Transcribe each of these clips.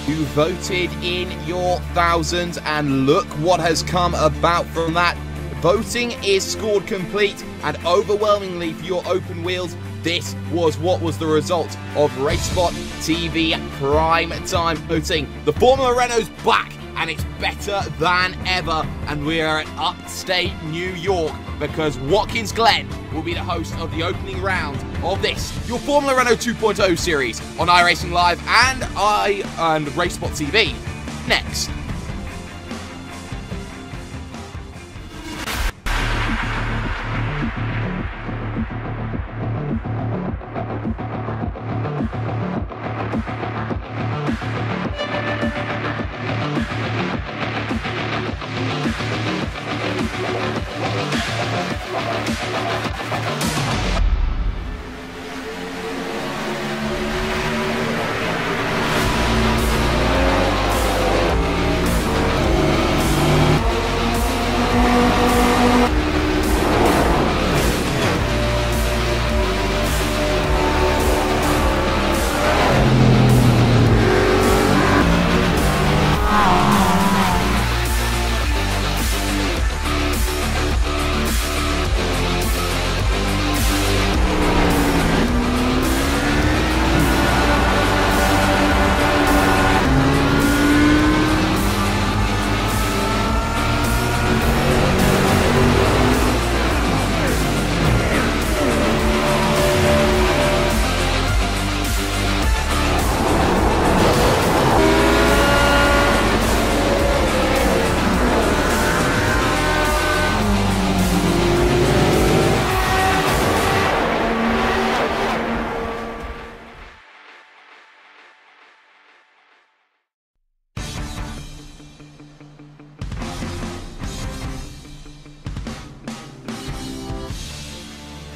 You voted in your thousands, and look what has come about from that. Voting is scored complete, and overwhelmingly for your open wheels, this was what was the result of RaceSpot TV prime time voting. The Formula Renault's back, and it's better than ever, and we are at upstate New York because Watkins Glen will be the host of the opening round of this, your Formula Renault 2.0 series on iRacingLive and RaceSpot TV next.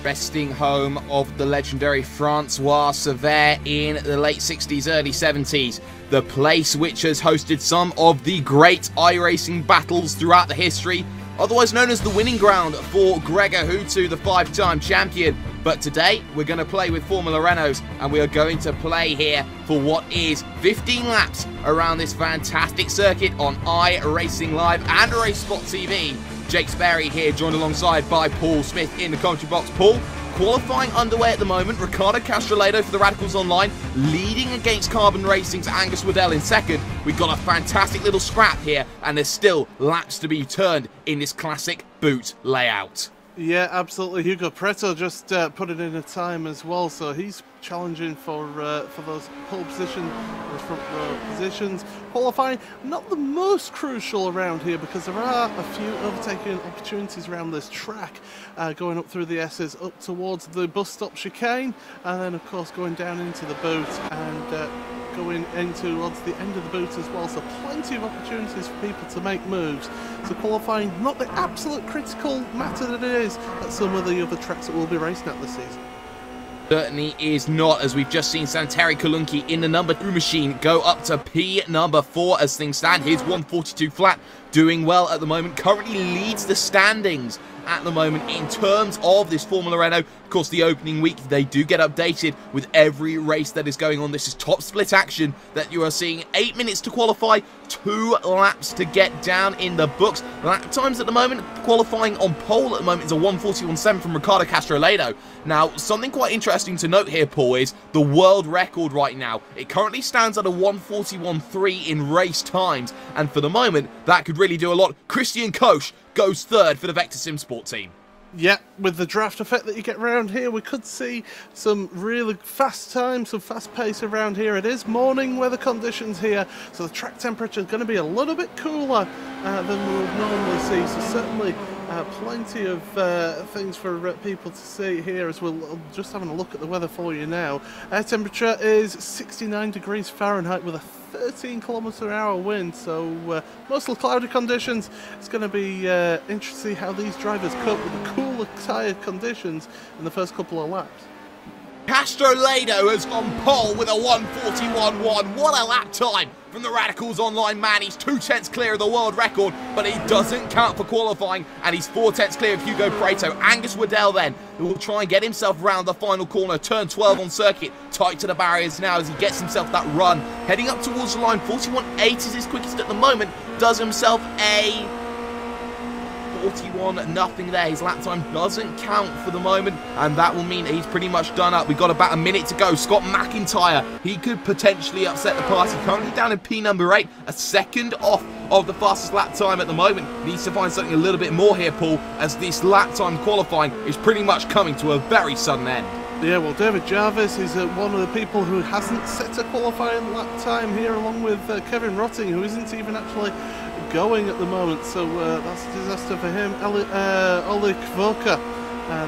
Resting home of the legendary Francois Sever in the late 60s, early 70s. The place which has hosted some of the great iRacing battles throughout the history, otherwise known as the winning ground for Gregor Hutu, the 5-time champion. But today, we're going to play with Formula Renaults, and we are going to play here for what is 15 laps around this fantastic circuit on iRacingLive and RaceSpot TV. Jake Sperry here, joined alongside by Paul Smith in the commentary box. Paul, qualifying underway at the moment. Ricardo Castrolado for the Radicals Online, leading against Carbon Racing's Angus Waddell in second. We've got a fantastic little scrap here, and there's still laps to be turned in this classic boot layout. Yeah, absolutely. Hugo Preto just put it in a time as well, so he's challenging for those pole position, those front row positions. Qualifying, not the most crucial around here because there are a few overtaking opportunities around this track, going up through the S's up towards the bus stop chicane, and then of course going down into the boot and going in towards the end of the boot as well, so plenty of opportunities for people to make moves. So qualifying, not the absolute critical matter that it is at some of the other tracks that we'll be racing at this season. Certainly is not, as we've just seen Santeri Kolunki in the number 2 machine go up to P number 4 as things stand. Here's 142 flat, doing well at the moment, currently leads the standings at the moment in terms of this Formula Renault. Of course, the opening week, they do get updated with every race that is going on. This is top split action that you are seeing. 8 minutes to qualify, 2 laps to get down in the books. Lap times at the moment, qualifying on pole at the moment is a 1:41.7 from Ricardo Castrolado. Now, something quite interesting to note here, Paul, is the world record right now. It currently stands at a 1:41.3 in race times, and for the moment, that could really do a lot. Christian Koch goes third for the Vector Sim Sport team. Yeah, with the draft effect that you get around here, we could see some really fast times, some fast pace around here. It is morning weather conditions here, so the track temperature is going to be a little bit cooler than we would normally see. So certainly plenty of things for people to see here, as we'll just having a look at the weather for you now. Air temperature is 69 degrees Fahrenheit with a 13km/h wind, so mostly cloudy conditions. It's going to be interesting to see how these drivers cope with the cooler tyre conditions in the first couple of laps. Castrolado has gone pole with a 1:41.1. What a lap time from the Radicals Online man. He's 2/10 clear of the world record, but it doesn't count for qualifying, and he's 4/10 clear of Hugo Preto. Angus Waddell then, who will try and get himself round the final corner, turn 12 on circuit, tight to the barriers now as he gets himself that run. Heading up towards the line, 41.8 is his quickest at the moment, does himself a 41-0 there. His lap time doesn't count for the moment, and that will mean he's pretty much done up. We've got about a minute to go. Scott McIntyre, he could potentially upset the party. Currently down in P number 8, a second off of the fastest lap time at the moment. Needs to find something a little bit more here, Paul, as this lap time qualifying is pretty much coming to a very sudden end. Yeah, well, David Jarvis is one of the people who hasn't set a qualifying lap time here, along with Kevin Rotting, who isn't even actually going at the moment, so that's a disaster for him. Oli Kvoka,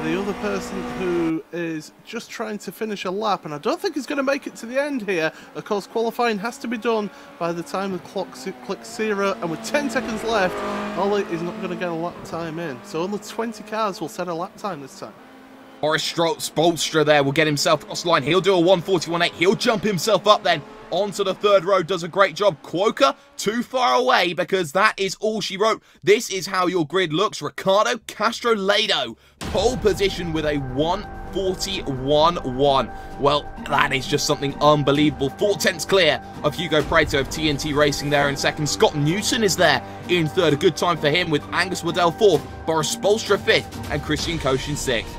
the other person who is just trying to finish a lap, and I don't think he's going to make it to the end here. Of course, qualifying has to be done by the time the clock clicks 0, and with 10 seconds left, Oli is not going to get a lap time in, so only 20 cars will set a lap time this time. Boris Spolstra there will get himself across the line. He'll do a 1:41.8. He'll jump himself up then onto the third row. Does a great job. Quokka too far away, because that is all she wrote. This is how your grid looks. Ricardo Castrolado, pole position with a 1:41.1. Well, that is just something unbelievable. 4/10 clear of Hugo Preto of TNT Racing there in second. Scott Newton is there in third. A good time for him, with Angus Waddell 4th, Boris Spolstra 5th, and Christian Koshin 6th.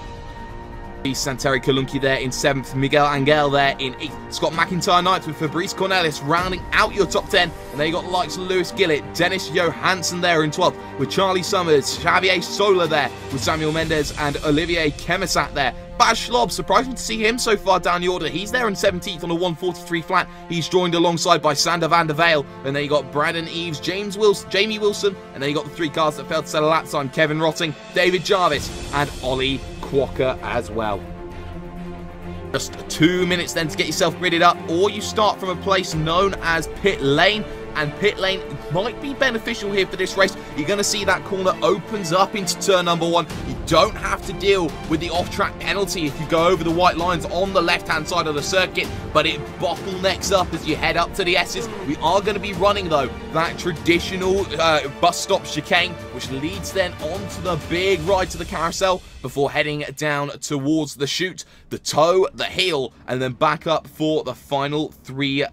Santeri Kalunki there in 7th, Miguel Angel there in 8th, Scott McIntyre 9th, with Fabrice Cornelis rounding out your top 10, and then you got the likes of Lewis Gillett, Dennis Johansson there in 12th, with Charlie Summers, Xavier Sola there, with Samuel Mendes and Olivier Kemisat there. Baz Schlob, surprising to see him so far down the order. He's there in 17th on a 1:43 flat. He's joined alongside by Sander van der Vale, and then you got Brandon Eves, Jamie Wilson, and then you got the 3 cars that failed to set a lap time, Kevin Rotting, David Jarvis, and Ollie Quokka as well. Just 2 minutes then to get yourself gridded up, or you start from a place known as pit lane, and pit lane might be beneficial here for this race. You're going to see that corner opens up into turn number 1. You don't have to deal with the off-track penalty if you go over the white lines on the left-hand side of the circuit, but it bottlenecks up as you head up to the S's. We are going to be running, though, that traditional bus stop chicane, which leads then onto the big ride to the carousel before heading down towards the chute, the toe, the heel, and then back up for the final 3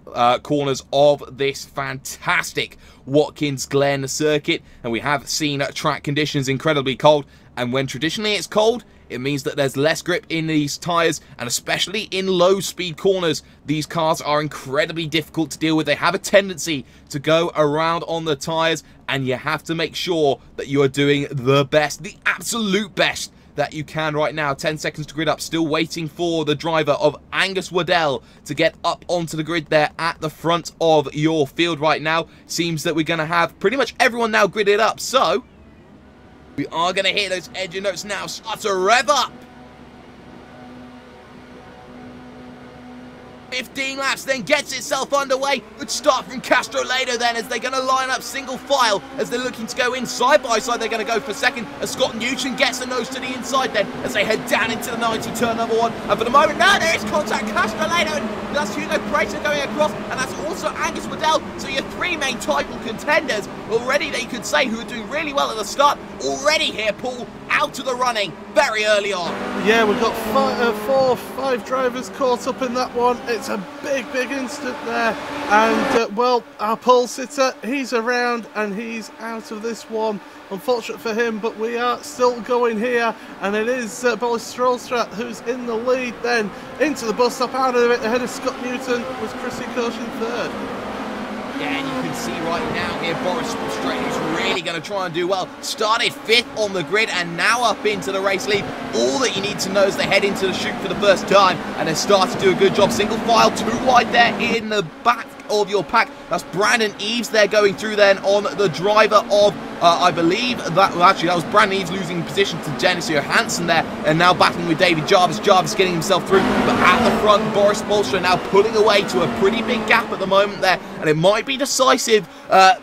corners of this fantastic Watkins Glen circuit. And we have seen track conditions incredibly cold, and when traditionally it's cold, it means that there's less grip in these tyres, and especially in low speed corners, these cars are incredibly difficult to deal with. They have a tendency to go around on the tyres, and you have to make sure that you are doing the best, the absolute best that you can right now. 10 seconds to grid up, still waiting for the driver of Angus Waddell to get up onto the grid there at the front of your field right now. Seems that we're going to have pretty much everyone now gridded up, so we are going to hear those engine notes now start to rev up. 15 laps, then gets itself underway. Good start from Castrolado then, as they're going to line up single file as they're looking to go in side by side. They're going to go for second as Scott Newton gets a nose to the inside then as they head down into the 90, turn number 1. And for the moment, now there is contact. Castrolado, and that's Hugo Preto going across, and that's also Angus Waddell. So your 3 main title contenders already, they could say, who are doing really well at the start, already here, Paul, out of the running very early on. Yeah, we've got 5 drivers caught up in that one. It's a big instant there, and well, our pole sitter, he's around and he's out of this one. Unfortunate for him, but we are still going here, and it is Boris Strollstrat who's in the lead then into the bus stop, out of it ahead of Scott Newton, with Chrissy Koshin 3rd. Yeah, and you can see right now here, Boris Spolstra is really going to try and do well. Started 5th on the grid and now up into the race lead. All that you need to know is they head into the chute for the first time and they start to do a good job. Single file, 2 wide there in the back of your pack. That's Brandon Eves there going through then on the driver of, I believe, that was Brandon Eves losing position to Dennis Johansson there, and now battling with David Jarvis. Jarvis getting himself through, but at the front, Boris Spolstra now pulling away to a pretty big gap at the moment there, and it might be decisive,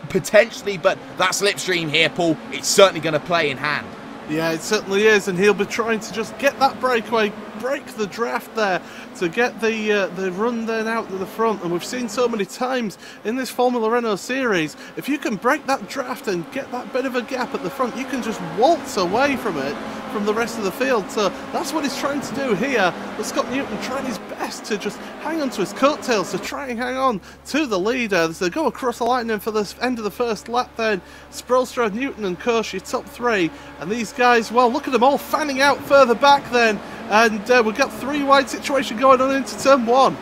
potentially, but that slipstream here, Paul, it's certainly going to play in hand. Yeah, it certainly is, and he'll be trying to just get that breakaway, break the draft there, to get the run then out to the front. And we've seen so many times in this Formula Renault series, if you can break that draft and get that bit of a gap at the front, you can just waltz away from it, from the rest of the field. So that's what he's trying to do here. But Scott Newton trying his best to just hang on to his coattails, to try and hang on to the leader as they go across the line. And for the end of the first lap then, Stroll, Newton and Kosh, your top three. And these guys, well, look at them all fanning out further back then. And we've got three wide situation going on into turn one.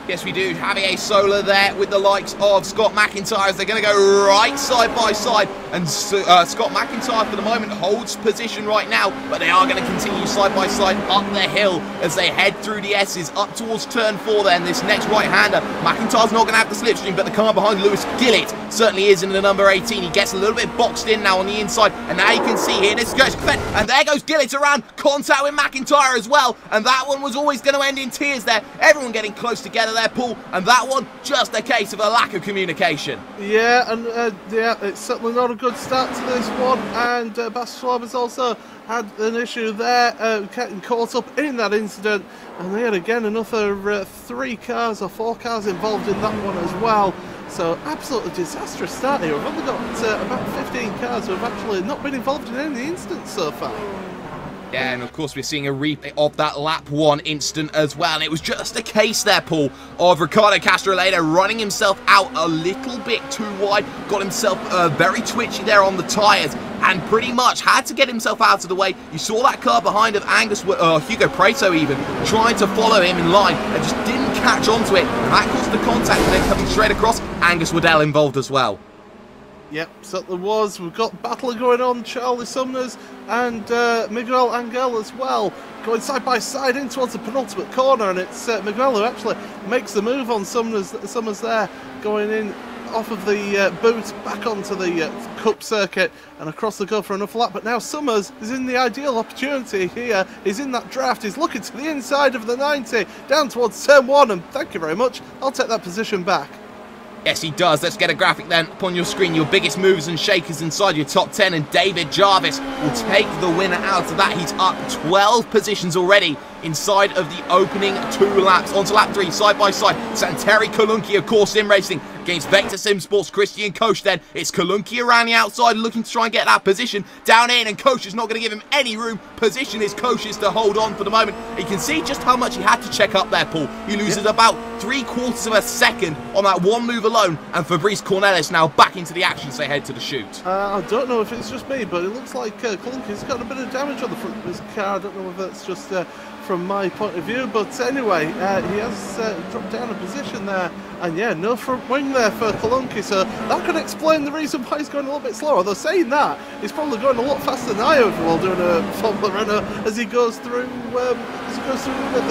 Yes, we do. Javier Sola there with the likes of Scott McIntyre as they're going to go right side by side. And Scott McIntyre for the moment holds position right now, but they are going to continue side by side up the hill as they head through the S's up towards turn 4 then. This next right-hander, McIntyre's not going to have the slipstream, but the car behind Lewis Gillett certainly is in the number 18. He gets a little bit boxed in now on the inside, and now you can see here, this goes Glen, and there goes Gillett around, contact with McIntyre as well, and that one was always going to end in tears there. Everyone getting close together there, Paul, and that one just a case of a lack of communication. Yeah, and yeah, it's certainly not a good start to this one, and Bas Schwab has also had an issue there, getting caught up in that incident, and they had again another 3 cars or 4 cars involved in that one as well. So absolutely disastrous start here. We've only got about 15 cars who have actually not been involved in any incidents so far. Yeah, and of course we're seeing a replay of that lap 1 incident as well. And it was just a case there, Paul, of Riccardo Castroleda running himself out a little bit too wide. Got himself very twitchy there on the tyres and pretty much had to get himself out of the way. You saw that car behind of Hugo Preto even, trying to follow him in line and just didn't catch onto it. And that caused the contact, and then coming straight across, Angus Waddell involved as well. Yep, certainly was. We've got battle going on. Charlie Summers and Miguel Angel as well, going side by side in towards the penultimate corner, and it's Miguel who actually makes the move on Summers there, going in off of the boot back onto the Cup circuit and across the go for another lap. But now Summers is in the ideal opportunity here. He's in that draft. He's looking to the inside of the 90, down towards turn 1, and thank you very much. I'll take that position back. Yes, he does. Let's get a graphic then up on your screen. Your biggest movers and shakers inside your top 10, and David Jarvis will take the winner out of that. He's up 12 positions already inside of the opening 2 laps. On to lap 3, side by side. Santeri Kolunki, of course, sim racing against Vector Sim Sports. Christian Koch then. It's Kolunki around the outside looking to try and get that position down in, and Koch is not going to give him any room. Position is Koch's to hold on for the moment. You can see just how much he had to check up there, Paul. He loses about 3/4 of a second on that one move alone, and Fabrice Cornelis now back into the action as they head to the chute. I don't know if it's just me, but it looks like Kolunki's got a bit of damage on the front of his car. I don't know if that's just from my point of view, but anyway, he has dropped down a position there, and yeah, no front wing there for Kolunki, so that could explain the reason why he's going a little bit slower. Although saying that, he's probably going a lot faster than I would while doing a Formula Renault as he goes through the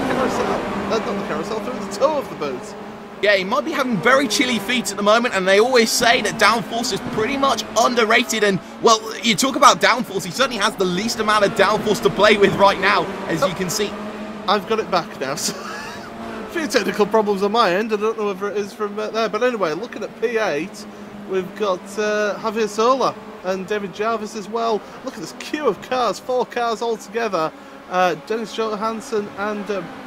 carousel, not the carousel, through the toe of the boot. Yeah, he might be having very chilly feet at the moment, and they always say that downforce is pretty much underrated. And, well, you talk about downforce, he certainly has the least amount of downforce to play with right now, as you can see. I've got it back now, so a few technical problems on my end. I don't know whether it is from there, but anyway, looking at P8, we've got Javier Sola and David Jarvis as well. Look at this queue of cars, 4 cars altogether. Dennis Johansson and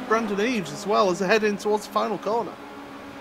Brandon Eves as well as they head in towards the final corner.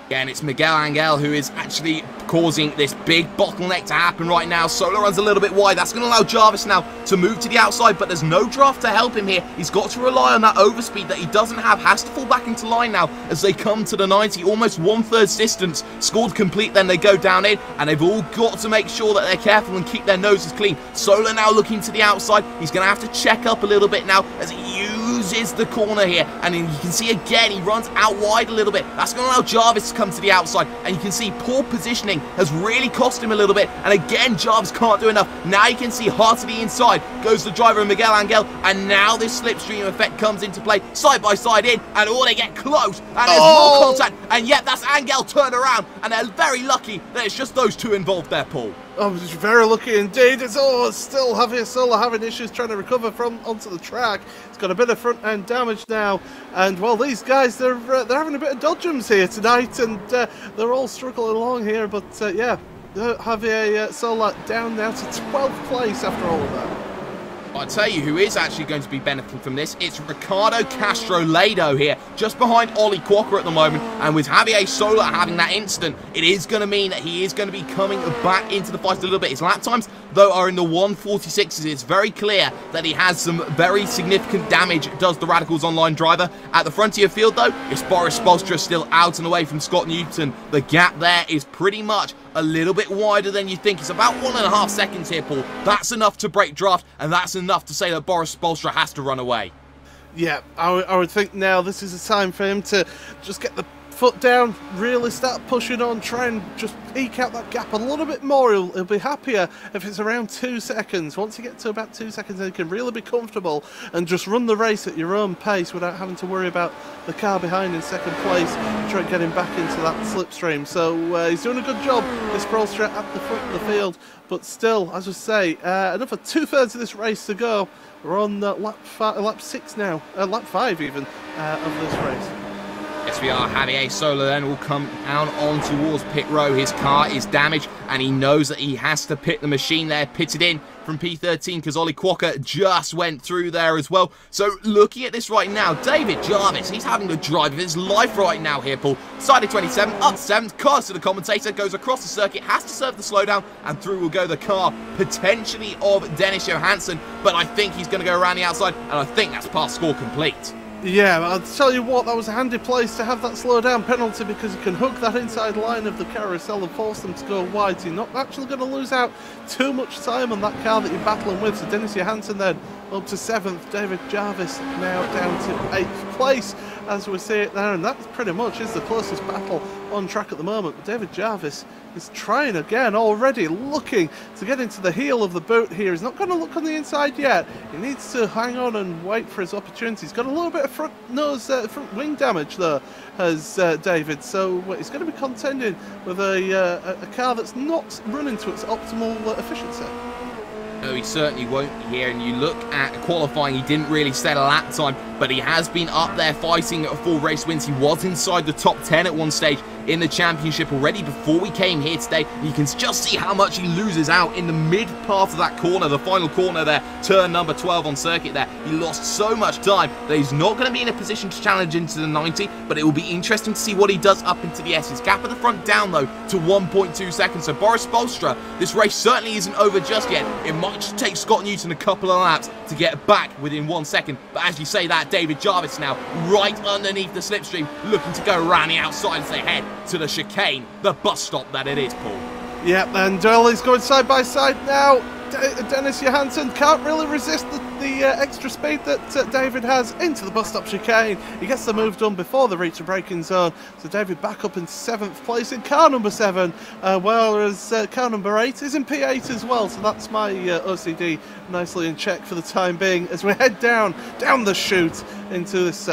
Yeah, and it's Miguel Angel who is actually causing this big bottleneck to happen right now. Sola runs a little bit wide. That's going to allow Jarvis now to move to the outside, but there's no draft to help him here. He's got to rely on that overspeed that he doesn't have. Has to fall back into line now as they come to the 90. Almost 1/3 distance scored complete. Then they go down in, and they've all got to make sure that they're careful and keep their noses clean. Sola now looking to the outside. He's going to have to check up a little bit now as he uses the corner here. And then you can see again, he runs out wide a little bit. That's going to allow Jarvis to come to the outside, and you can see poor positioning has really cost him a little bit, and again Jarvis can't do enough. Now you can see hard to the inside goes the driver Miguel Angel, and now this slipstream effect comes into play, side by side in, and they get close, and there's more contact, and yet that's Angel turned around, and they're very lucky that it's just those two involved there, Paul. Oh, it's very lucky indeed. It's still Javier Sola having issues trying to recover from onto the track. It's got a bit of front end damage now, and well, these guys they're having a bit of dodgems here tonight, and they're all struggling along here. But yeah, Javier Sola down now to 12th place after all of that. I'll tell you who is actually going to be benefiting from this. It's Ricardo Castro-Lado here, just behind Ollie Quokka at the moment. And with Javier Sola having that incident, it is going to mean that he is going to be coming back into the fight a little bit. His lap times, though, are in the 1:46s. It's very clear that he has some very significant damage, does the Radicals Online driver. At the front of your field, though, it's Boris Spolstra still out and away from Scott Newton. The gap there is pretty much a little bit wider than you think. It's about 1.5 seconds here, Paul. That's enough to break draft, and that's enough to say that Boris Spolstra has to run away. Yeah, I would think now this is a time for him to just get the foot down, really start pushing on, try and just eke out that gap a little bit more. He'll be happier if it's around 2 seconds. Once you get to about 2 seconds, then you can really be comfortable and just run the race at your own pace without having to worry about the car behind in second place, try and get him back into that slipstream. So he's doing a good job, this Spolstra, at the front of the field. But still, as I say, another 2/3 of this race to go. We're on lap 6 now, lap 5 even, of this race. Yes, we are. Javier Sola then will come down on towards pit row. His car is damaged, and he knows that he has to pit the machine there, pitted in from P13, because Ollie Quokka just went through there as well. So looking at this right now, David Jarvis, he's having the drive of his life right now here, Paul. Started 27, up 7th, cars to the commentator, goes across the circuit, has to serve the slowdown, and through will go the car, potentially of Dennis Johansson, but I think he's going to go around the outside, and I think that's pass score complete. Yeah, I'll tell you what, that was a handy place to have that slow down penalty, because you can hook that inside line of the carousel and force them to go wide. So you're not actually going to lose out too much time on that car that you're battling with. So Dennis Johansson then up to 7th, David Jarvis now down to 8th place as we see it there, and that pretty much is the closest battle on track at the moment. But David Jarvis is trying again, already looking to get into the heel of the boot here. He's not going to look on the inside yet. He needs to hang on and wait for his opportunity. He's got a little bit of front wing damage though, has David, so he's going to be contending with a car that's not running to its optimal efficiency. No, he certainly won't be here. And you look at qualifying, he didn't really set a lap time, but he has been up there fighting for race wins. He was inside the top 10 at one stage in the championship already before we came here today. You can just see how much he loses out in the mid part of that corner, the final corner there, turn number 12 on circuit there. He lost so much time that he's not going to be in a position to challenge into the 90, but it will be interesting to see what he does up into the S. His gap at the front down though to 1.2 seconds. So Boris Spolstra, this race certainly isn't over just yet. It might just take Scott Newton a couple of laps to get back within 1 second. But as you say that, David Jarvis now right underneath the slipstream, looking to go around the outside as they head to the chicane, the bus stop that it is, Paul. Yep, and Dolly's going side by side now. Dennis Johansson can't really resist the extra speed that David has into the bus stop chicane. He gets the move done before they reach the braking zone. So David back up in 7th place in car number 7, whereas car number 8 is in P8 as well. So that's my OCD nicely in check for the time being as we head down the chute into this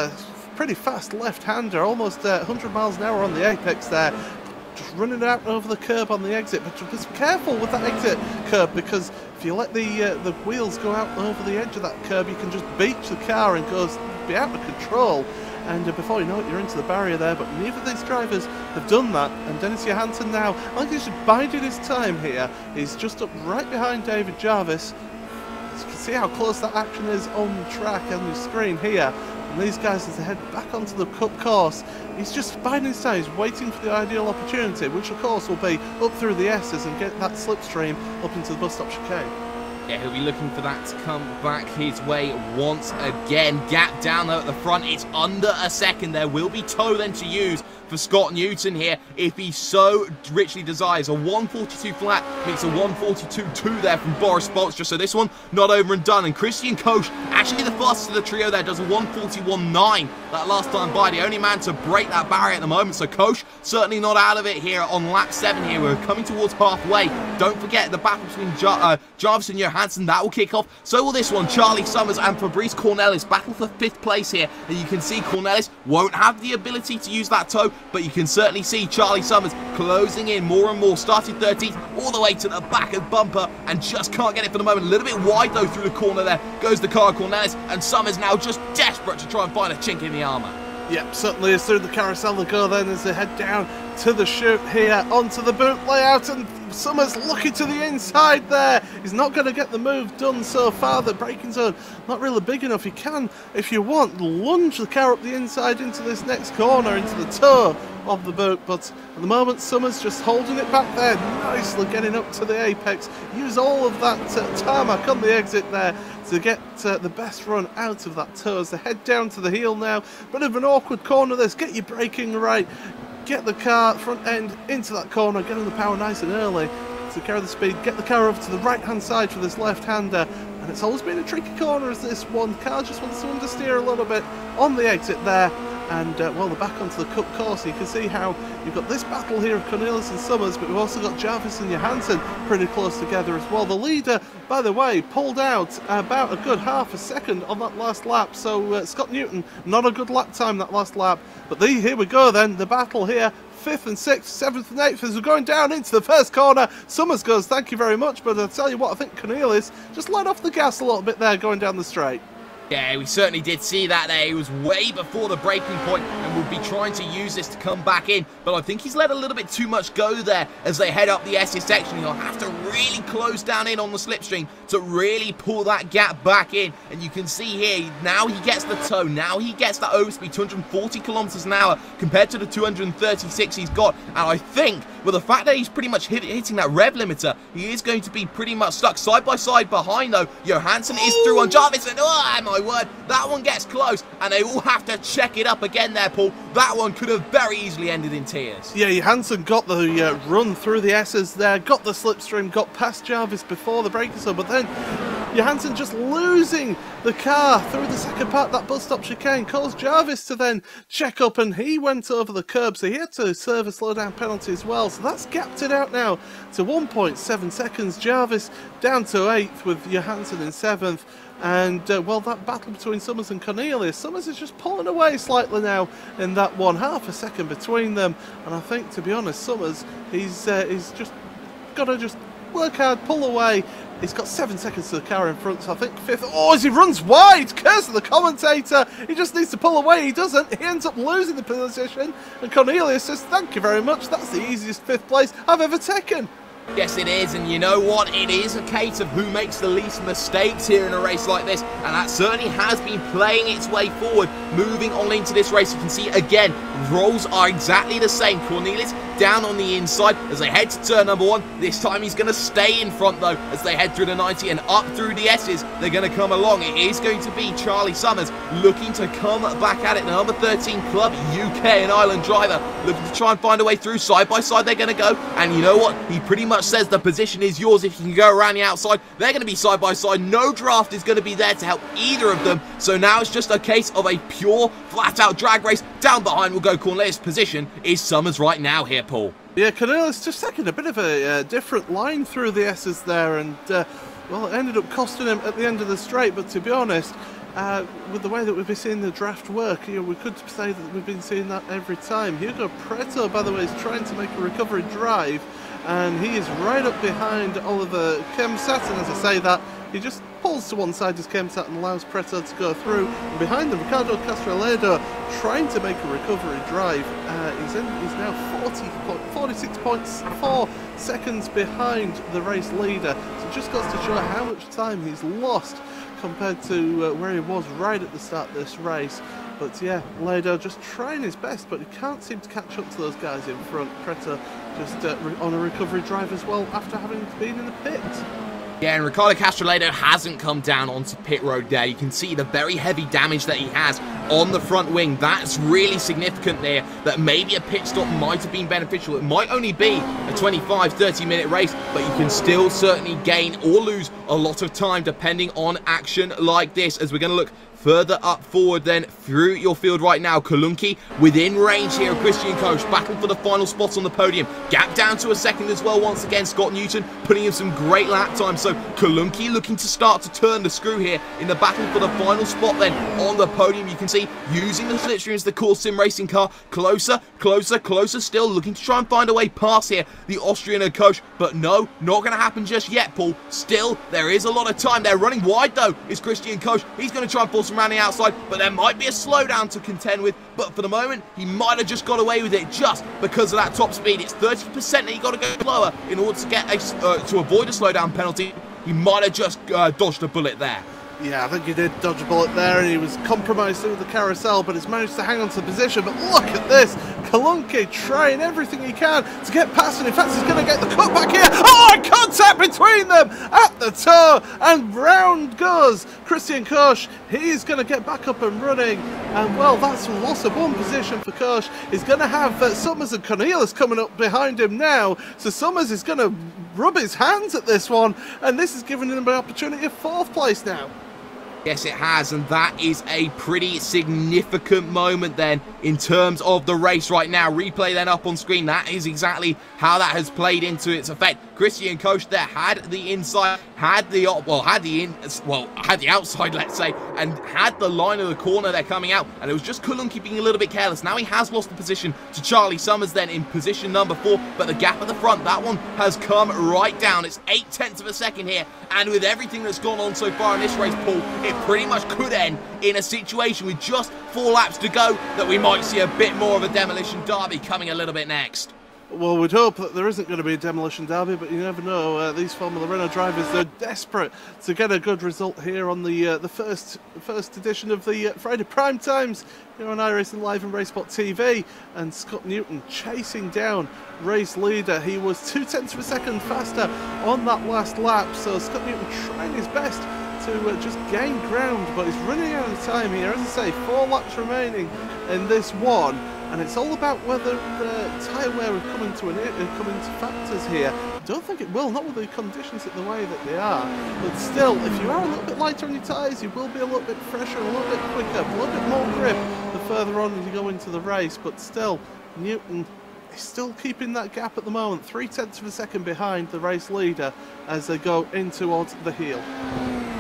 pretty fast left-hander, almost 100 miles an hour on the apex there. Just running out over the curb on the exit, but just be careful with that exit curb, because if you let the wheels go out over the edge of that curb, you can just beach the car and be out of control. And before you know it, you're into the barrier there. But neither of these drivers have done that. And Dennis Johansson now, I think he's just biding his time here. He's just up right behind David Jarvis. As you can see how close that action is on the track on your screen here. And these guys, as they head back onto the cup course, he's just biding his time. He's waiting for the ideal opportunity, which of course will be up through the S's and get that slipstream up into the bus stop chicane. Yeah, he'll be looking for that to come back his way once again. Gap down though at the front. It's under a second. There will be tow then to use for Scott Newton here if he so richly desires. A 142 flat meets a 142.2 there from Boris Spolstra. So this one not over and done. And Christian Koch, actually the fastest of the trio there, does a 141.9 that last time by. The only man to break that barrier at the moment. So Koch certainly not out of it here on lap 7 here. We're coming towards halfway. Don't forget the battle between Jarvis and Johansson. That will kick off. So will this one. Charlie Summers and Fabrice Cornelis battle for 5th place here. And you can see Cornelis won't have the ability to use that tow, but you can certainly see Charlie Summers closing in more and more. Started 13th all the way to the back of the bumper and just can't get it for the moment. A little bit wide though through the corner there goes the car of Cornelis, and Summers now just desperate to try and find a chink in the armour. Yep, certainly is through the carousel they go then as they head down to the chute here onto the boot layout, and Summers looking to the inside there. He's not going to get the move done so far. The braking zone not really big enough. You can, if you want, lunge the car up the inside into this next corner, into the toe of the boot, but at the moment Summers just holding it back there, nicely getting up to the apex. Use all of that tarmac on the exit there to get the best run out of that toe as they head down to the heel now. Bit of an awkward corner this. Get your braking right, get the car front end into that corner, get on the power nice and early to carry the speed, get the car over to the right hand side for this left hander. And it's always been a tricky corner as this one. Car just wants to understeer a little bit on the exit there. And well, they're back onto the cup course. You can see how you've got this battle here of Cornelis and Summers, but we've also got Jarvis and Johansson pretty close together as well. The leader, by the way, pulled out about a good half a second on that last lap. So Scott Newton, not a good lap time that last lap. But here we go then, the battle here. 5th and 6th, 7th and 8th as we're going down into the first corner. Summers goes, thank you very much, but I'll tell you what, I think Cornelis just let off the gas a little bit there going down the straight. Yeah, we certainly did see that there. He was way before the braking point and would be trying to use this to come back in. But I think he's let a little bit too much go there as they head up the SS section. He'll have to really close down in on the slipstream to really pull that gap back in. And you can see here, now he gets the toe. Now he gets that overspeed, 240 kilometers an hour compared to the 236 he's got. And I think with the fact that he's pretty much hitting that rev limiter, he is going to be pretty much stuck side by side behind though. Johansson is through on Jarvis and oh my word, that one gets close and they all have to check it up again there, Paul. That one could have very easily ended in tears. Yeah, Johansson got the run through the S's there, got the slipstream, got past Jarvis before the braking zone, but then Johansson just losing the car through the second part, that bus stop chicane, caused Jarvis to then check up and he went over the curb, so he had to serve a slowdown penalty as well. So that's gapped it out now to 1.7 seconds. Jarvis down to 8th with Johansson in 7th. And, well, that battle between Summers and Cornelius, Summers is just pulling away slightly now in that one, half a second between them. And I think, to be honest, Summers, he's just got to just work hard, pull away. He's got 7 seconds to the car in front, so I think 5th. Oh, as he runs wide! Curse of the commentator! He just needs to pull away. He doesn't. He ends up losing the position. And Cornelius says, thank you very much. That's the easiest 5th place I've ever taken. Yes, it is, and you know what? It is a case of who makes the least mistakes here in a race like this, and that certainly has been playing its way forward, moving on into this race. You can see, again, roles are exactly the same. Cornelius down on the inside as they head to turn number 1. This time he's going to stay in front, though, as they head through the 90 and up through the S's. They're going to come along. It is going to be Charlie Summers looking to come back at it. The number 13 club, UK and Ireland driver, looking to try and find a way through. Side by side, they're going to go, and you know what? He pretty much says the position is yours if you can go around the outside. They're going to be side by side. No draft is going to be there to help either of them. So now it's just a case of a pure flat out drag race. Down behind will go Cornelius. Position is Summers right now here, Paul. Yeah, Cornelius just taking a bit of a different line through the S's there, and well, it ended up costing him at the end of the straight. But to be honest, with the way that we've been seeing the draft work, you know, we could say that we've been seeing that every time. Hugo Preto, by the way, is trying to make a recovery drive, and he is right up behind Oliver Kemsat, and as I say that, he just pulls to one side as Kemsat and allows Preto to go through. And behind them, Ricardo Castroledo trying to make a recovery drive. He's now 46.4 seconds behind the race leader. So it just goes to show how much time he's lost compared to where he was right at the start of this race. But yeah, Ledo just trying his best, but he can't seem to catch up to those guys in front. Preto just on a recovery drive as well after having been in the pit. Yeah, and Ricardo Castroledo hasn't come down onto pit road there. You can see the very heavy damage that he has on the front wing. That's really significant there, that maybe a pit stop might have been beneficial. It might only be a 25-30 minute race, but you can still certainly gain or lose a lot of time depending on action like this. As we're going to look further up forward then through your field right now, Kalunki within range here of Christian Koch, battling for the final spot on the podium. Gap down to a second as well once again. Scott Newton putting in some great lap time. So Kalunki looking to start to turn the screw here in the battle for the final spot then on the podium. You can see using the slipstream as the core sim racing car. Closer, closer, closer still, looking to try and find a way past here the Austrian and Koch. But no, not going to happen just yet, Paul. Still, there is a lot of time. They're running wide though, is Christian Koch. He's going to try and force some position around the outside, but there might be a slowdown to contend with. But for the moment, he might have just got away with it just because of that top speed. It's 30% that you got to go lower in order to get to avoid a slowdown penalty. He might have just dodged a bullet there. Yeah, I think he did dodge a bullet there, and he was compromised through the carousel, but he's managed to hang on to the position. But look at this, Kalunki trying everything he can to get past, and in fact he's going to get the cut back here. Oh, contact between them at the toe, and round goes Christian Koch. He's going to get back up and running, and well, that's a loss of one position for Koch. He's going to have Summers and Cornelius coming up behind him now, so Summers is going to rub his hands at this one, and this is giving him an opportunity of 4th place now. Yes, it has, and that is a pretty significant moment then in terms of the race right now. Replay then up on screen. That is exactly how that has played into its effect. Christian Koch there had the inside, had the outside, let's say, and had the line of the corner there coming out, and it was just Kalunki being a little bit careless. Now he has lost the position to Charlie Summers then in position number 4, but the gap at the front, that one has come right down. It's 0.8 of a second here, and with everything that's gone on so far in this race, Paul, it pretty much could end in a situation with just 4 laps to go that we might see a bit more of a demolition derby coming a little bit next. Well, we'd hope that there isn't going to be a demolition derby, but you never know. These Formula Renault drivers, they're desperate to get a good result here on the first edition of the Friday Prime Times here on iRacingLive and RaceSpot TV. And Scott Newton chasing down race leader. He was 0.2 of a second faster on that last lap, so Scott Newton trying his best to just gain ground, but he's running out of time here. As I say, 4 laps remaining in this one, and it's all about whether tyre wear will come into factors here. I don't think it will, not with the conditions in the way that they are, but still, if you are a little bit lighter on your tyres, you will be a little bit fresher, a little bit quicker, a little bit more grip the further on as you go into the race. But still, Newton is still keeping that gap at the moment, 0.3 of a second behind the race leader as they go in towards the heel.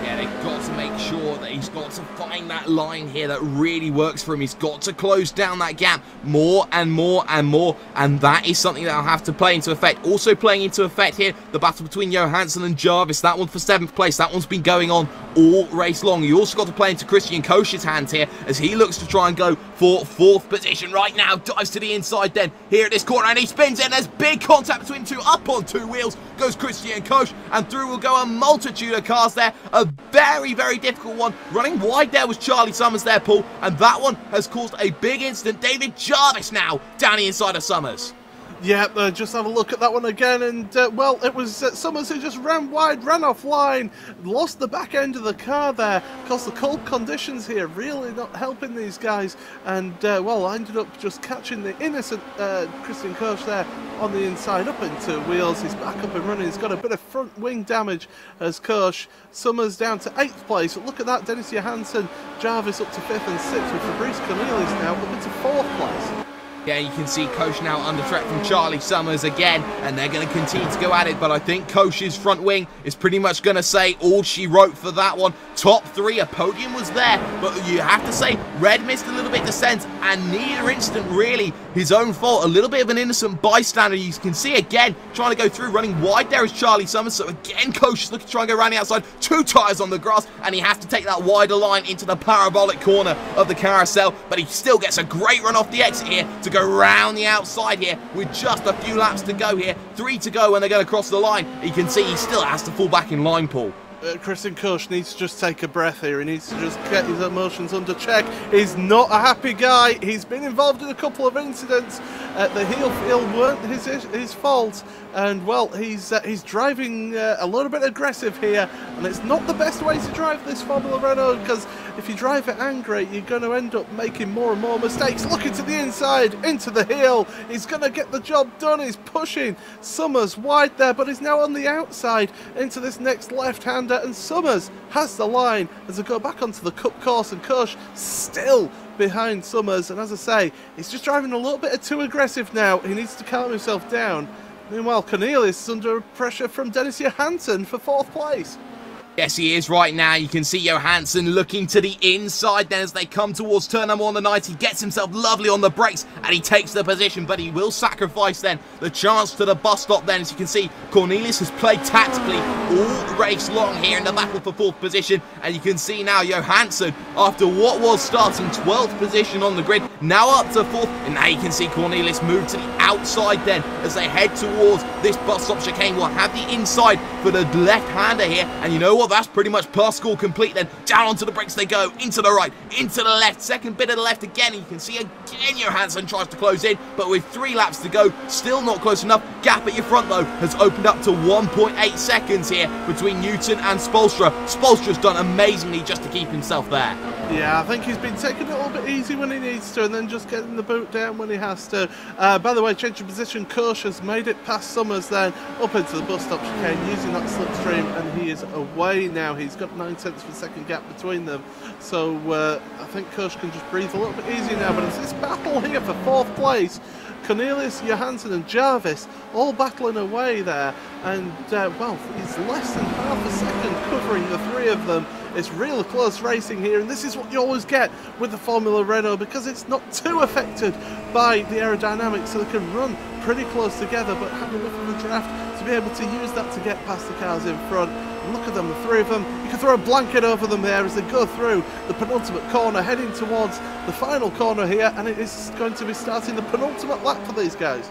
Yeah, they've got to make sure that he's got to find that line here that really works for him. He's got to close down that gap more and more and more, and that is something that will have to play into effect. Also playing into effect here, the battle between Johansson and Jarvis. That one for 7th place. That one's been going on all race long. You also got to play into Christian Koch's hands here as he looks to try and go for 4th position right now. Dives to the inside then here at this corner, and he spins it, and there's big contact between the two. Up on 2 wheels goes Christian Koch, and through will go a multitude of cars there. A very, very difficult one. Running wide there was Charlie Summers there, Paul, and that one has caused a big incident. David Jarvis now down the inside of Summers. Yeah, just have a look at that one again, and well, it was Summers who just ran wide, ran offline, lost the back end of the car there, because the cold conditions here really not helping these guys, and well, I ended up just catching the innocent Christian Koch there on the inside up into wheels. He's back up and running. He's got a bit of front wing damage as Koch. Summers down to 8th place, but look at that, Dennis Johansson, Jarvis up to 5th and 6th, with Fabrice Cornelius now up into 4th place. Yeah, you can see Koch now under threat from Charlie Summers again, and they're going to continue to go at it, but I think Koch's front wing is pretty much going to say all she wrote for that one. Top 3, a podium was there, but you have to say Red missed a little bit descent, and neither incident really his own fault. A little bit of an innocent bystander. You can see again trying to go through, running wide there is Charlie Summers, so again Koch is looking to try and go around the outside. 2 tyres on the grass, and he has to take that wider line into the parabolic corner of the carousel, but he still gets a great run off the exit here to go around the outside here with just a few laps to go here. 3 to go when they're going to cross the line. You can see he still has to fall back in line, Paul. Christian Koch needs to just take a breath here. He needs to just get his emotions under check. He's not a happy guy. He's been involved in a couple of incidents. The heel field weren't his fault, and well, he's driving a little bit aggressive here, and it's not the best way to drive this Formula Renault, because if you drive it angry, you're going to end up making more and more mistakes. Looking to the inside, into the heel. He's going to get the job done. He's pushing Summers wide there, but he's now on the outside into this next left-hander, and Summers has the line as they go back onto the Cup course, and Koch still behind Summers, and as I say, he's just driving a little bit too aggressive now. He needs to calm himself down. Meanwhile, Cornelius is under pressure from Dennis Johansson for 4th place. Yes, he is right now. You can see Johansson looking to the inside then as they come towards turn number 1 on the 90. He gets himself lovely on the brakes and he takes the position, but he will sacrifice then the chance to the bus stop then. As you can see, Cornelius has played tactically all race long here in the battle for 4th position, and you can see now Johansson, after what was starting 12th position on the grid, now up to 4th, and now you can see Cornelius move to the outside then as they head towards this bus stop chicane. We'll have the inside for the left-hander here, and you know what? That's pretty much pass score complete then. Down onto the brakes they go, into the right, into the left, second bit of the left again. And you can see again Johansson tries to close in, but with 3 laps to go, still not close enough. Gap at your front though has opened up to 1.8 seconds here between Newton and Spolstra. Spolstra's done amazingly just to keep himself there. Yeah, I think he's been taking it a little bit easy when he needs to, and then just getting the boot down when he has to. By the way, change of position, Koch has made it past Summers then, up into the bus stop chicane, using that slipstream, and he is away now. He's got 9 tenths of a second gap between them, so I think Koch can just breathe a little bit easier now, but it's this battle here for 4th place. Cornelius, Johansson and Jarvis all battling away there, and well, he's less than half a second covering the 3 of them. It's real close racing here, and this is what you always get with the Formula Renault, because it's not too affected by the aerodynamics, so they can run pretty close together, but have enough of a draft to be able to use that to get past the cars in front. And look at them, the 3 of them. You can throw a blanket over them there as they go through the penultimate corner, heading towards the final corner here, and it is going to be starting the penultimate lap for these guys.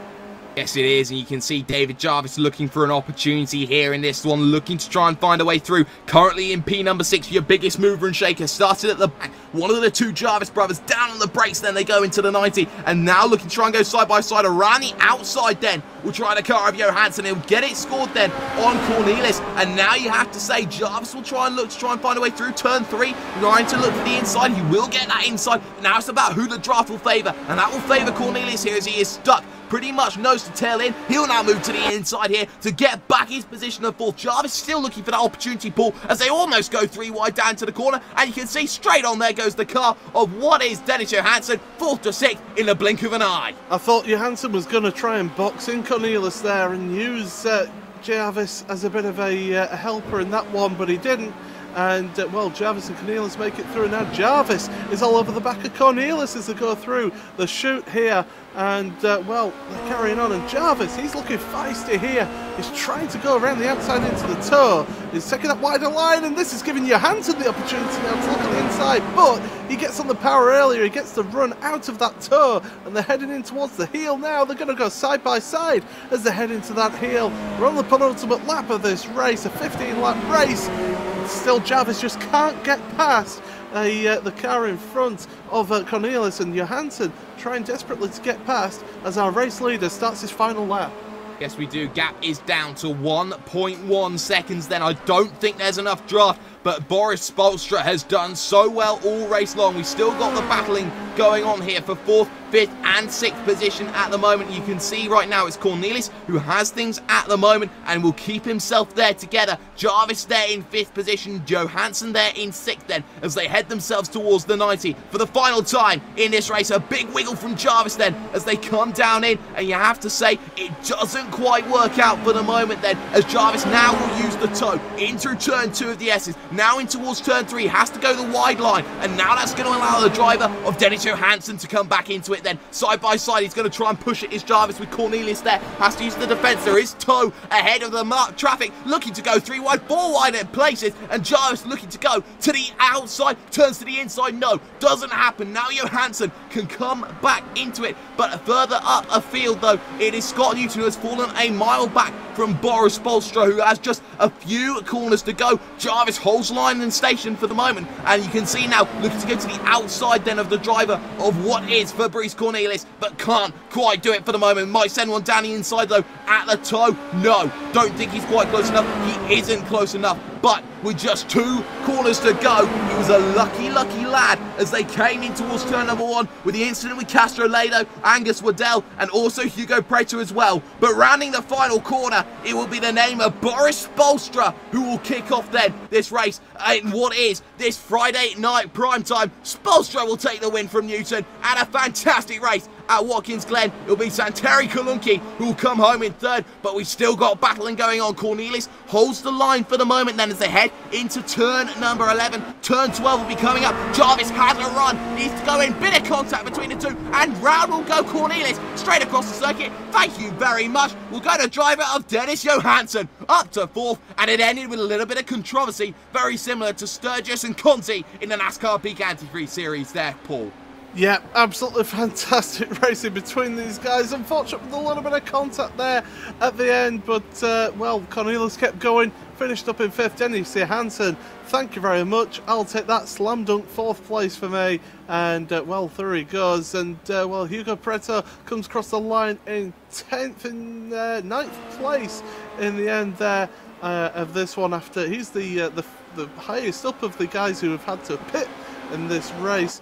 Yes, it is, and you can see David Jarvis looking for an opportunity here in this one, looking to try and find a way through. Currently in P number 6, your biggest mover and shaker, started at the back. One of the 2 Jarvis brothers down on the brakes, then they go into the 90, and now looking to try and go side by side around the outside then. We'll try the car of Johansson. He'll get it scored then on Cornelius, and now you have to say Jarvis will try and find a way through turn 3, trying to look for the inside. He will get that inside. Now it's about who the draft will favour, and that will favour Cornelius here as he is stuck pretty much nose to tail in. He'll now move to the inside here to get back his position of 4th. Jarvis still looking for that opportunity, Paul, as they almost go 3 wide down to the corner, and you can see straight on there goes the car of what is Dennis Johansson, 4th to 6th in the blink of an eye. I thought Johansson was going to try and box in Cornelius there and use Jarvis as a bit of a helper in that one, but he didn't. And, well, Jarvis and Cornelius make it through. Now Jarvis is all over the back of Cornelius as they go through the chute here. And, well, they're carrying on. And Jarvis, he's looking feisty here. He's trying to go around the outside into the toe. He's taking that wider line, and this is giving Johansson the opportunity now to look at the inside. But he gets on the power earlier. He gets the run out of that toe, and they're heading in towards the heel now. They're going to go side by side as they head into that heel. We're on the penultimate lap of this race, a 15-lap race. Still, Jarvis just can't get past the car in front of Cornelius, and Johansson trying desperately to get past as our race leader starts his final lap. Yes, we do. Gap is down to 1.1 seconds then. I don't think there's enough draft, but Boris Spolstra has done so well all race long. We've still got the battling going on here for 4th, 5th and 6th position at the moment. You can see right now it's Cornelius who has things at the moment and will keep himself there together. Jarvis there in 5th position, Johansson there in 6th then as they head themselves towards the 90 for the final time in this race. A big wiggle from Jarvis then as they come down in, and you have to say it doesn't quite work out for the moment then as Jarvis now will use the toe in through turn 2 of the S's, now in towards turn 3, has to go the wide line, and now that's going to allow the driver of Dennis Johansson to come back into it then. Side by side, he's going to try and push it. Is Jarvis with Cornelius there, has to use the defence. There is toe ahead of the traffic, looking to go 3 wide, 4 wide in places, and Jarvis looking to go to the outside, turns to the inside, no, doesn't happen. Now Johansson can come back into it, but further up afield though, it is Scott Newton who has fallen a mile back from Boris Spolstra, who has just a few corners to go. Jarvis holds line and station for the moment, and you can see now looking to go to the outside then of the driver of what is Fabrice Cornelius, but can't quite do it for the moment. Might send one down the inside though at the toe. No, don't think he's quite close enough. He isn't close enough, but with just 2 corners to go, he was a lucky lad as they came in towards turn number 1 with the incident with Castro Lado, Angus Waddell and also Hugo Preto as well. But rounding the final corner, it will be the name of Boris Spolstra who will kick off then this race in what is this Friday night prime time. Spolstra will take the win from Newton, and a fantastic race at Watkins Glen, it'll be Santeri Kulunki who will come home in third, but we've still got battling going on. Cornelius holds the line for the moment then as they head into turn number 11. Turn 12 will be coming up. Jarvis has a run, needs to go in, bit of contact between the two, and round will go Cornelius straight across the circuit. Thank you very much. We'll go to driver of Dennis Johansson up to fourth, and it ended with a little bit of controversy, very similar to Sturgis and Conti in the NASCAR Peak Antifreeze series there, Paul. Yeah, absolutely fantastic racing between these guys. Unfortunately, with a little bit of contact there at the end, but, well, Cornelius kept going, finished up in fifth. Dennis Johansson, thank you very much. I'll take that slam dunk, fourth place for me. And, well, there he goes. And, well, Hugo Preto comes across the line in 10th and 9th place in the end there of this one. After he's the highest up of the guys who have had to pit in this race.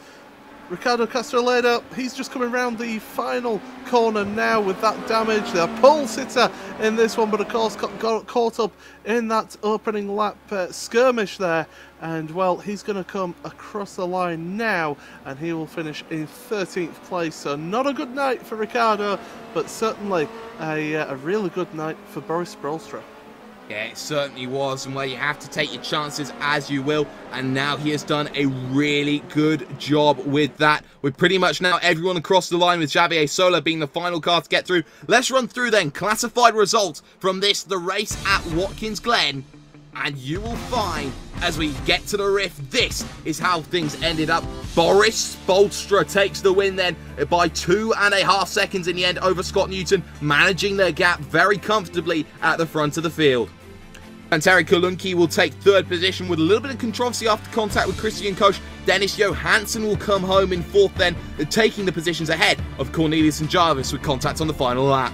Ricardo Castroledo, he's just coming around the final corner now with that damage. The pole sitter in this one, but of course got caught up in that opening lap skirmish there. And well, he's going to come across the line now, and he will finish in 13th place. So not a good night for Ricardo, but certainly a really good night for Boris Brolstra. Yeah, it certainly was, and where you have to take your chances as you will, and now he has done a really good job with that. With pretty much now everyone across the line, with Javier Sola being the final car to get through. Let's run through then classified results from the race at Watkins Glen, and you will find as we get to the riff, this is how things ended up. Boris Brolstra takes the win then by 2.5 seconds in the end over Scott Newton, managing their gap very comfortably at the front of the field. Santeri Kulunki will take third position with a little bit of controversy after contact with Christian Koch. Dennis Johansson will come home in fourth then, taking the positions ahead of Cornelius and Jarvis with contact on the final lap.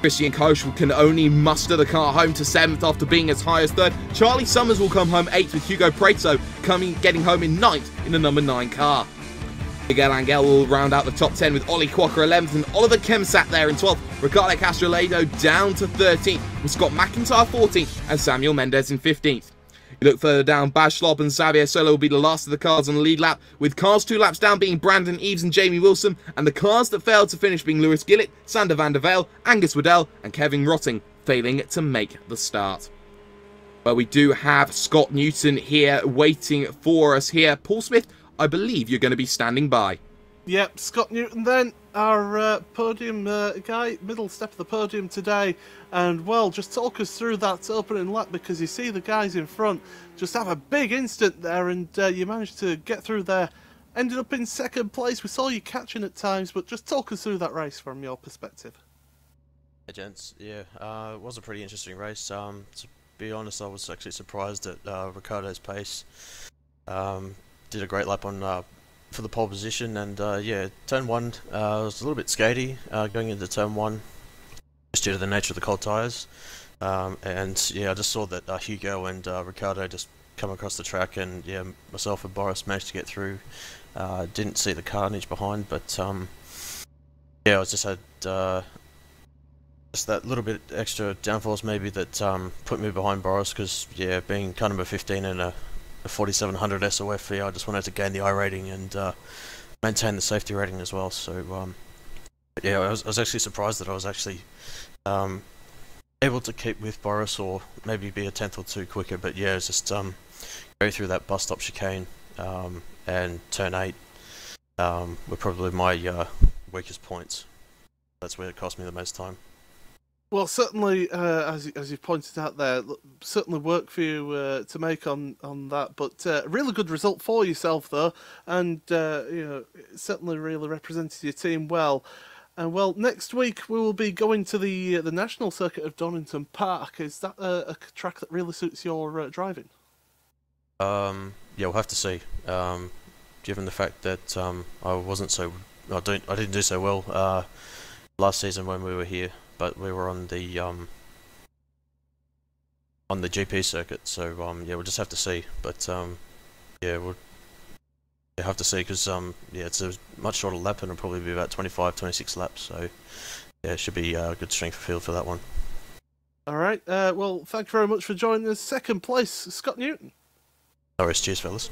Christian Koch can only muster the car home to 7th after being as high as 3rd. Charlie Summers will come home 8th with Hugo Preto getting home in 9th in the number 9 car. Miguel Angel will round out the top 10 with Ollie Quacker 11th and Oliver Kemsat there in 12th. Ricardo Castroledo down to 13th with Scott McIntyre 14th and Samuel Mendez in 15th. You look further down, Bajlop and Xavier Solo will be the last of the cars on the lead lap, with cars 2 laps down being Brandon Eves and Jamie Wilson, and the cars that failed to finish being Lewis Gillett, Sander van der Velde, Angus Waddell and Kevin Rotting failing to make the start. Well, we do have Scott Newton here waiting for us here. Paul Smith, I believe you're going to be standing by. Yep, Scott Newton then, our podium guy, middle step of the podium today. And well, just talk us through that opening lap, because you see the guys in front just have a big instant there, and you managed to get through there. Ended up in 2nd place. We saw you catching at times, but just talk us through that race from your perspective. Hey gents, yeah, it was a pretty interesting race. To be honest, I was actually surprised at Ricardo's pace. Did a great lap on for the pole position, and yeah, turn 1 was a little bit skatey going into turn 1, just due to the nature of the cold tyres. And yeah, I just saw that Hugo and Ricardo just come across the track, and yeah, myself and Boris managed to get through. Didn't see the carnage behind, but yeah, I just had just that little bit extra downforce maybe that put me behind Boris, because yeah, being car number 15 in a 4700 SOF, yeah, I just wanted to gain the I rating and maintain the safety rating as well. So yeah, I was actually surprised that I was actually able to keep with Boris, or maybe be a 10th or 2 quicker. But yeah, it's just go through that bus stop chicane and turn 8 were probably my weakest points. That's where it cost me the most time. Well, certainly, as you pointed out there, certainly work for you to make on that, but really good result for yourself though, and you know, it certainly really represented your team well. And well, next week we will be going to the national circuit of Donington Park. Is that a track that really suits your driving? Yeah, we'll have to see. Given the fact that I didn't do so well last season when we were here. But we were on the GP circuit, so yeah, we'll just have to see. But yeah, we'll have to see, because yeah, it's a much shorter lap, and it'll probably be about 25, 26 laps. So yeah, it should be a good strength of field for that one. All right. Well, thank you very much for joining us. 2nd place, Scott Newton. No worries. Cheers, fellas.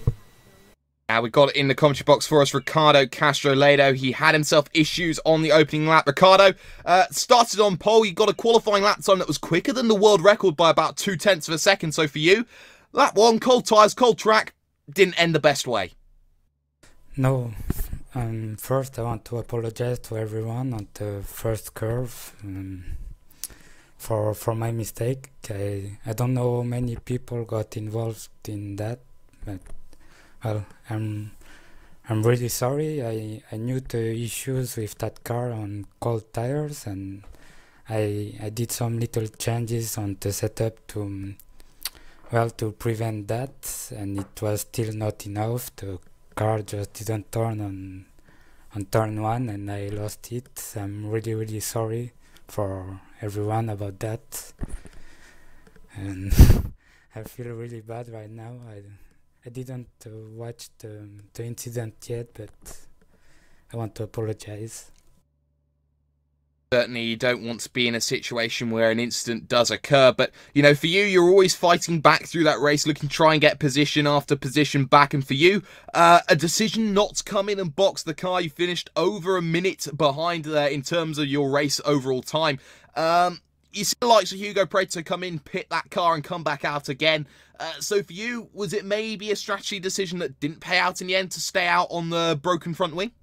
We got it in the commentary box for us, Ricardo Castro-Ledo. He had himself issues on the opening lap. Ricardo started on pole. He got a qualifying lap time that was quicker than the world record by about 0.2 of a second. So for you, lap one, cold tyres, cold track, didn't end the best way. No. First, I want to apologize to everyone on the first curve for my mistake. I don't know how many people got involved in that, but well, I'm really sorry. I knew the issues with that car on cold tires, and I did some little changes on the setup to prevent that, and it was still not enough. The car just didn't turn on turn one, and I lost it. I'm really sorry for everyone about that, and I feel really bad right now. I didn't watch the incident yet, but I want to apologize. Certainly you don't want to be in a situation where an incident does occur, but you know, for you, you're always fighting back through that race, looking to try and get position after position back, and for you, a decision not to come in and box the car. You finished over a minute behind there in terms of your race overall time. You see the likes of Hugo Preto come in, pit that car and come back out again. So for you, was it maybe a strategy decision that didn't pay out in the end to stay out on the broken front wing?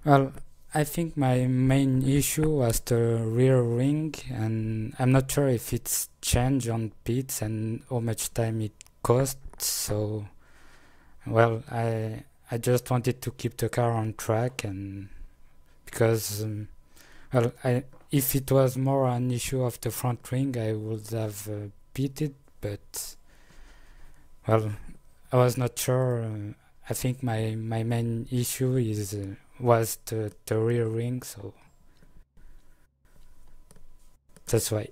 Well, I think my main issue was the rear wing, and I'm not sure if it's changed on pits and how much time it cost. So, well, I just wanted to keep the car on track, and because if it was more an issue of the front wing, I would have pitted, but well, I was not sure. I think my main issue was the rear wing, so that's why.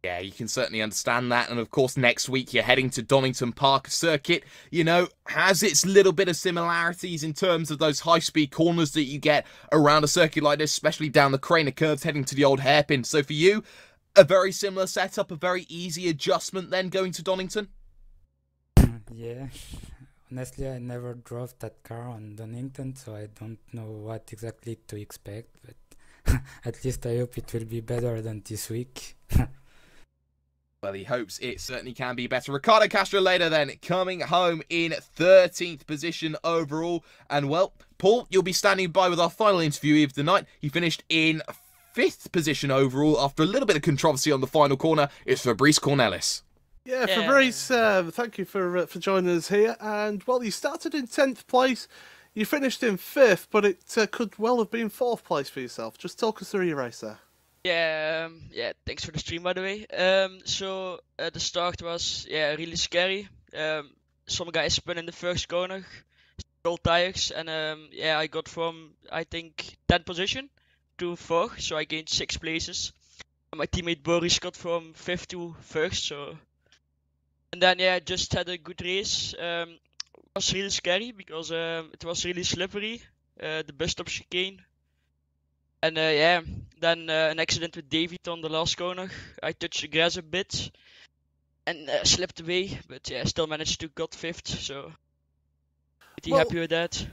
Yeah, you can certainly understand that. And of course, next week you're heading to Donington Park circuit. You know, has its little bit of similarities in terms of those high-speed corners that you get around a circuit like this, especially down the Craner curves heading to the old hairpin. So for you, a very similar setup, a very easy adjustment then going to Donington? Yeah. Honestly, I never drove that car on Donington, so I don't know what exactly to expect, but at least I hope it will be better than this week. Well, he hopes it certainly can be better. Ricardo Castro-Ledo then coming home in 13th position overall. And well, Paul, you'll be standing by with our final interviewee of the night. He finished in 5th position overall after a little bit of controversy on the final corner. It's Fabrice Cornelis. Yeah, Fabrice, thank you for joining us here. And, well, you started in 10th place, you finished in 5th, but it could well have been 4th place for yourself. Just talk us through your race there. Yeah, thanks for the stream, by the way. So the start was, really scary. Some guys spun in the first corner, cold tires, and I got from, I think, 10th position to 4th, so I gained 6 places. My teammate Boris got from 5th to 1st, so... And then, I just had a good race. It was really scary because it was really slippery, the bus stop chicane. And then an accident with David on the last corner. I touched the grass a bit and slipped away, but still managed to got 5th, so pretty happy with that.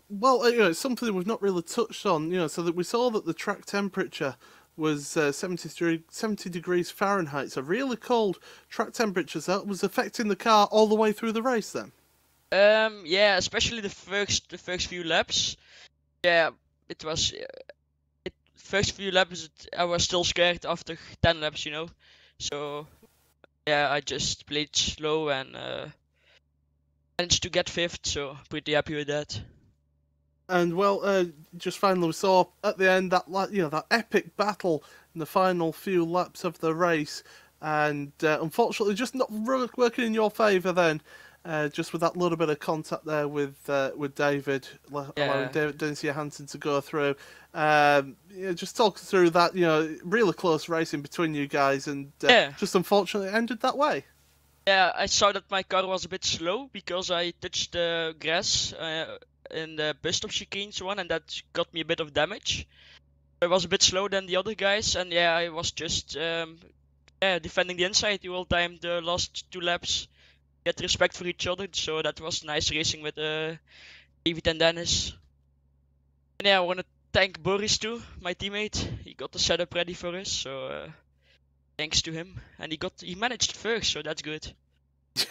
Well, it's something we've not really touched on, so that we saw that the track temperature was 70 degrees Fahrenheit, so really cold track temperatures. That was affecting the car all the way through the race then? Especially the first few laps. Yeah, it was... First few laps, I was still scared after 10 laps, So, I just played slow and managed to get 5th, so pretty happy with that. And, well, just finally we saw at the end that, that epic battle in the final few laps of the race. And, unfortunately, just not working in your favour then. Just with that little bit of contact there with David, allowing Dennis Johansson to go through. Just talk us through that, really close racing between you guys, and just unfortunately ended that way. Yeah, I saw that my car was a bit slow because I touched the grass in the bus stop chicanes one, and that got me a bit of damage. I was a bit slower than the other guys, and I was just defending the inside the whole time, the last 2 laps. get respect for each other. So that was nice racing with David and Dennis. And yeah, I want to thank Boris too, my teammate. He got the setup ready for us, so thanks to him. And he managed first, so that's good.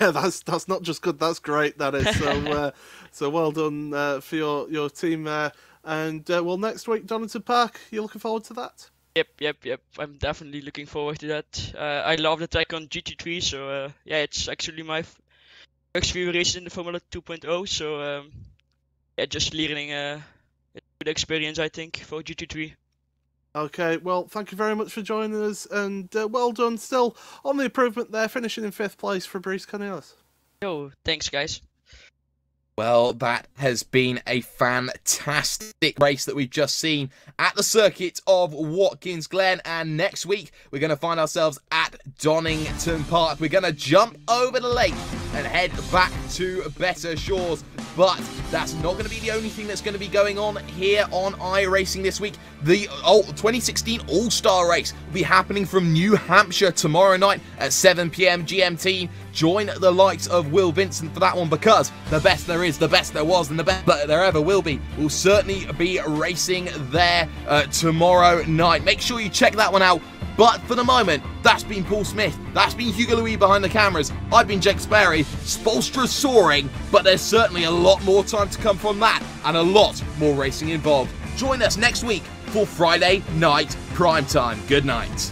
Yeah, that's not just good, that's great, that is. So so well done for your team there. And well, next week, Donington Park, you looking forward to that? Yep. I'm definitely looking forward to that. I love the track on GT3, so yeah, it's actually my first few races in the Formula 2.0, so yeah, just learning a good experience, I think, for GT3. Okay, well, thank you very much for joining us, and well done still on the improvement there, finishing in 5th place for Brice Cornelis. Yo, thanks, guys. Well, that has been a fantastic race that we've just seen at the circuit of Watkins Glen, and next week we're going to find ourselves at Donington Park. We're going to jump over the lake and head back to better shores, but that's not going to be the only thing that's going to be going on here on iRacing this week. The 2016 All-Star Race will be happening from New Hampshire tomorrow night at 7 PM GMT. Join the likes of Will Vincent for that one, because the best there is, the best there was, and the best that there ever will be will certainly be racing there tomorrow night. Make sure you check that one out. But for the moment, that's been Paul Smith, that's been Hugo Louis behind the cameras, I've been Jake Sperry. Spolstra's soaring, but there's certainly a lot more time to come from that, and a lot more racing involved. Join us next week for Friday Night Primetime. Good night.